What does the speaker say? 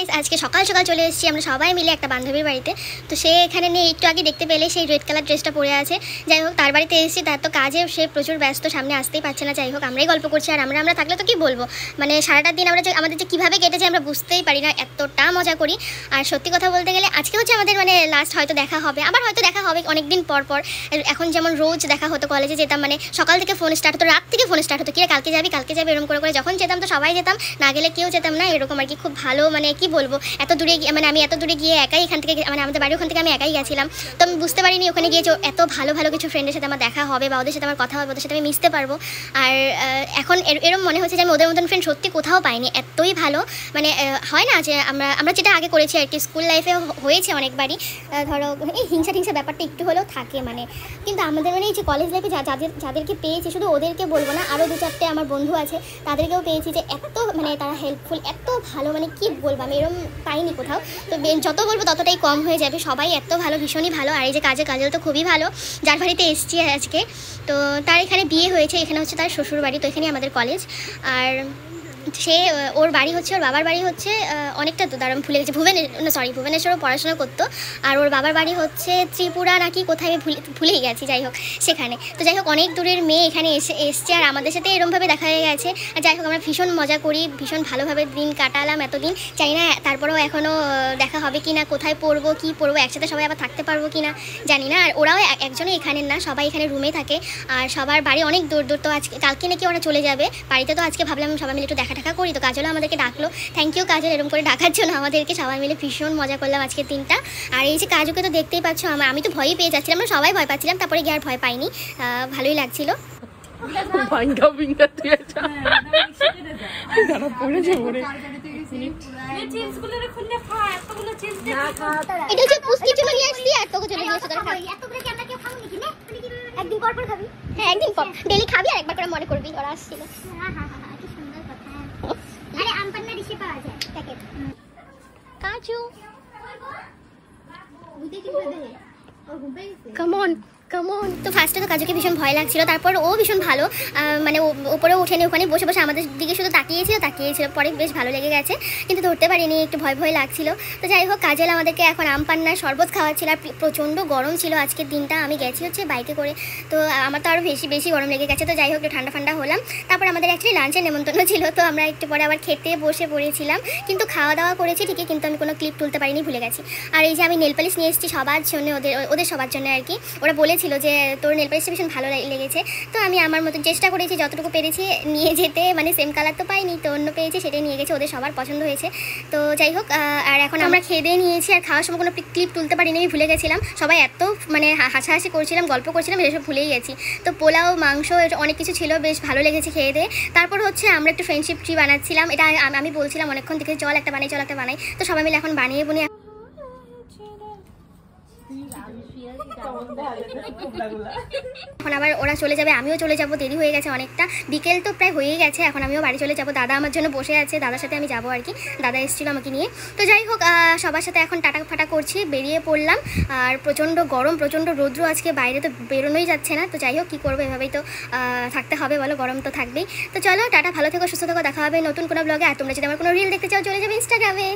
Guys আজকে সকাল সকাল চলে এসেছি আমরা সবাই মিলে একটা বান্ধবীর বাড়িতে। তো সে এখানে নিয়ে একটু আগে দেখতে পেলে সেই রেড কালার ড্রেসটা পরে আছে। যাই হোক তার বাড়িতে এসেছি, তার তো কাজে সে প্রচুর ব্যস্ত, সামনে আসতেই পারছে না। যাই হোক আমরাই গল্প করছি, আর আমরা থাকলে তো কি বলবো, মানে সারাটা দিন আমাদের যে কীভাবে কেটেছে আমরা বুঝতেই পারি না, এতটা মজা করি। আর সত্যি কথা বলতে গেলে আজকে হচ্ছে আমাদের মানে লাস্ট, হয়তো দেখা হবে, আবার হয়তো দেখা হবে অনেকদিন পর। এখন যেমন রোজ দেখা হতো, কলেজে যেতাম মানে সকাল থেকে ফোন স্টার্ট হতো, রাত থেকে ফোন স্টার্ট হতো, কিরে কালকে যাবি এরকম করে যখন যেতাম তো সবাই যেতাম, না গেলে কেউ যেতাম না, এরকম আর কি। খুব ভালো, মানে কি বলবো, এত দূরে মানে আমি এত দূরে গিয়ে একাই এখান থেকে, মানে আমাদের বাড়ি ওখান থেকে আমি একাই গেছিলাম। তো আমি বুঝতে পারিনি ওখানে গিয়ে এত ভালো কিছু ফ্রেন্ডের সাথে আমার দেখা হবে বা ওদের সাথে আমার কথা হবে, ওদের সাথে আমি মিশতে পারবো। আর এখন এরকম মনে হচ্ছে যে আমি ওদের মতন ফ্রেন্ড সত্যি কোথাও পাইনি, এতই ভালো। মানে হয় না যে আমরা যেটা আগে করেছি আর কি, স্কুল লাইফে হয়েছে অনেকবারই, ধরো এই হিংসা ব্যাপারটা একটু হলেও থাকে মানে, কিন্তু আমাদের মানে এই যে কলেজ লাইফে যাদেরকে পেয়েছি, শুধু ওদেরকে বলবো না, আরও দু চারটে আমার বন্ধু আছে তাদেরকেও পেয়েছি, যে এত মানে তারা হেল্পফুল, এত ভালো, মানে কি বলবো আমি এরকম পাইনি কোথাও। তো যত বলবো ততটাই কম হয়ে যাবে, সবাই এত ভালো, ভীষণই ভালো। আর এই যে কাজল তো খুবই ভালো, যার বাড়িতে এসেছি আজকে। তো তার এখানে বিয়ে হয়েছে, এখানে হচ্ছে তার শ্বশুর বাড়ি, তো এখানেই আমাদের কলেজ। আর সে ওর বাড়ি হচ্ছে, ওর বাবার বাড়ি হচ্ছে অনেকটা তো দাঁড়াম ভুলে গেছি, ভুবনেশ্বরও পড়াশোনা করতো। আর ওর বাবার বাড়ি হচ্ছে ত্রিপুরা নাকি কোথায়, আমি ভুলেই গেছি। যাই হোক সেখানে, তো যাই হোক অনেক দূরের মেয়ে এখানে এসছে, আর আমাদের সাথে এরমভাবে দেখা হয়ে গেছে। আর যাই হোক আমরা ভীষণ মজা করি, ভীষণ ভালোভাবে দিন কাটালাম এতদিন। জানি না তারপরেও এখনও দেখা হবে কি না, কোথায় পড়বো কী পড়বো, একসাথে সবাই আবার থাকতে পারবো কি না জানি না। আর ওরাও একজনই এখানের না, সবাই এখানে রুমে থাকে, আর সবার বাড়ি অনেক দূর। তো কালকে নাকি ওরা চলে যাবে বাড়িতে। তো আজকে ভাবলাম সবাই মিলে একটু দেখা করি, তো কাজলও আমাদেরকে ডাকলো। থ্যাংক ইউ কাজল, এরকম করে ডাকার জন্য আমাদেরকে। সবাই মিলে ভীষণ মজা করলাম আজকের দিনটা। আর এই যে কাজুকে তো দেখতেই পাচ্ছ, আমি তো ভয়ই পেয়ে যাচ্ছিলাম, আমরা সবাই ভয় পাচ্ছিলাম, তারপরে গিয়ে আর ভয় পাইনি, ভালোই লাগছিল। একদিন পর খাবি, হ্যাঁ একদিন পর ডেলি খাবি, আর একবার করে মনে করবি ওরা আসছিল। আরে আমপান্না ডিশে পাওয়া যায় প্যাকেট। কাজু কাম অন। তো ফার্স্টে তো কাজুকে ভীষণ ভয় লাগছিল, তারপর ও ভীষণ ভালো, মানে ওপরে ওঠেনি, ওখানে বসে আমাদের দিকে শুধু তাকিয়েছিল, পরে বেশ ভালো লেগে গেছে, কিন্তু ধরতে পারিনি, একটু ভয় লাগছিল। তো যাই হোক কাজল আমাদেরকে এখন আম পান্নার শরবত খাওয়াচ্ছিল, আর প্রচণ্ড গরম ছিল আজকের দিনটা। আমি গেছি হচ্ছে বাইকে করে, তো আমার তো আরও বেশি গরম লেগে গেছে। তো যাই হোক একটু ঠান্ডা হলাম। তারপর আমাদের অ্যাকচুয়ালি লাঞ্চের নেমন্তন্ন ছিল, তো আমরা একটু পরে আবার খেতে বসে পড়েছিলাম, কিন্তু খাওয়া দাওয়া করেছি ঠিকই, কিন্তু আমি কোনো ক্লিপ তুলতে পারিনি, ভুলে গেছি। আর এই যে আমি নেল পালিশ নিয়ে এসেছি সবার জন্য, ওদের সবার জন্য আর কি। ওরা বলেছিল যে তোর নেল পালিশটা ভীষণ ভালো লেগেছে, তো আমি আমার মতো চেষ্টা করেছি যতটুকু পেরেছি নিয়ে যেতে, মানে সেম কালার তো পাইনি, তো অন্য পেয়েছি সেটাই নিয়ে গেছে, ওদের সবার পছন্দ হয়েছে। তো যাই হোক, আর এখন আমরা খেয়ে দিয়ে নিয়েছি, আর খাওয়ার সময় কোনো ক্লিপ তুলতে পারিনি, আমি ভুলে গেছিলাম। সবাই এত মানে হাসাহাসি করছিলাম, গল্প করছিলাম, এসব ভুলেই গেছি। তো পোলাও, মাংস, অনেক কিছু ছিল, বেশ ভালো লেগেছে খেয়ে দিয়ে। তারপর হচ্ছে আমরা একটু ফ্রেন্ডশিপ ট্রি বানাচ্ছিলাম, এটা আমি বলছিলাম অনেকক্ষণ থেকে, চল একটা বানাই। তো সবাই মিলে এখন বানিয়ে এখন আবার ওরা চলে যাবে, আমিও চলে যাব, দেরি হয়ে গেছে অনেকটা, বিকেল তো প্রায় হয়েই গেছে, এখন আমিও বাড়ি চলে যাব। দাদা আমার জন্য বসে আছে, দাদার সাথে আমি যাবো আর কি, দাদা এসেছিলো আমাকে নিয়ে। তো যাই হোক সবার সাথে এখন টাটা ফাটা করছি, বেরিয়ে পড়লাম। আর প্রচণ্ড গরম, প্রচণ্ড রৌদ্র আজকে, বাইরে তো বেরোনোই যাচ্ছে না। তো যাই হোক কী করবো, এভাবেই তো থাকতে হবে বলো, গরম তো থাকবেই। তো চলো টাটা, ভালো থেকো, সুস্থ থেকো, দেখা হবে নতুন কোনো ব্লগে। আর তোমরা যদি আমার কোনো রিল দেখতে চাও চলে যাবে ইনস্টাগ্রামে।